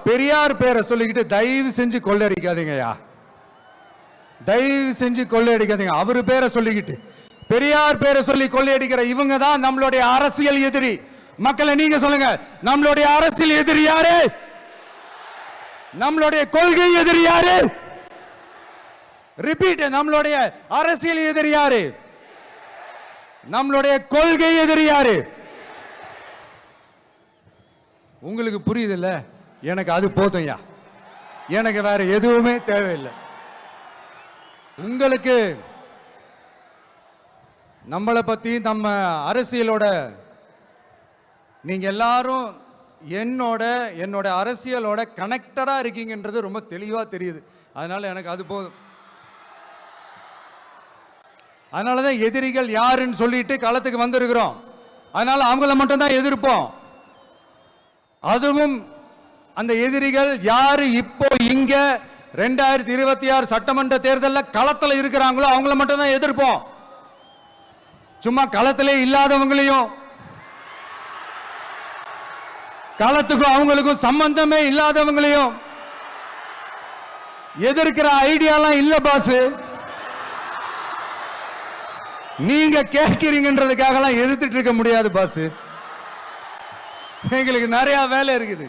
பெரியார் பேரை சொல்லிக்கிட்டு தயவு செஞ்சு கொள்ளையடிக்காதீங்கய்யா, தயவு செஞ்சு கொள்ளையடிக்காதீங்க. அவரு பேரை சொல்லிக்கிட்டு பெரியார் பேரை சொல்லி கொள்ளையடிக்கிற இவங்க தான் நம்மளுடைய அரசியல் எதிரி. மக்களை நீங்க சொல்லுங்க, நம்மளுடைய அரசியல் எதிரி யாரு? நம்மளுடைய கொள்கை எதிரி யாரு? ரிப்பீட், நம்மளுடைய அரசியல் எதிரி யாரு? நம்மளுடைய கொள்கை எதிரி யாரு? உங்களுக்கு புரியுது இல்ல? எனக்கு அது போதும்யா, எனக்கு வேற எதுவுமே தேவையில்லை. உங்களுக்கு நம்மளை பத்தி நம்ம அரசியலோட நீங்க எல்லாரும் என்னோட அரசியலோட கனெக்டடா இருக்கீங்கன்றது ரொம்ப தெளிவா தெரியுது. அதனால எனக்கு அது போதும். அதனாலதான் எதிரிகள் யாருன்னு சொல்லிட்டு களத்துக்கு வந்திருக்கிறோம். அதனால அவங்கள மட்டும் தான் எதிர்ப்போம். அதுவும் அந்த எதிரிகள் யாரு இப்போ இங்க 2026 சட்டமன்ற தேர்தலில் களத்துல இருக்கிறாங்களோ அவங்கள மட்டும் தான் எதிர்ப்போம். சும்மா களத்திலே இல்லாதவங்களையும், களத்துக்கும் அவங்களுக்கும் சம்பந்தமே இல்லாதவங்களையும் எதிர்க்கிற ஐடியாலாம் இல்ல பாஸ். நீங்க கேட்கிறீங்கன்றதுக்காக எதிர்த்துட்டு இருக்க முடியாது பாஸ். எங்களுக்கு நிறைய வேலை இருக்குது.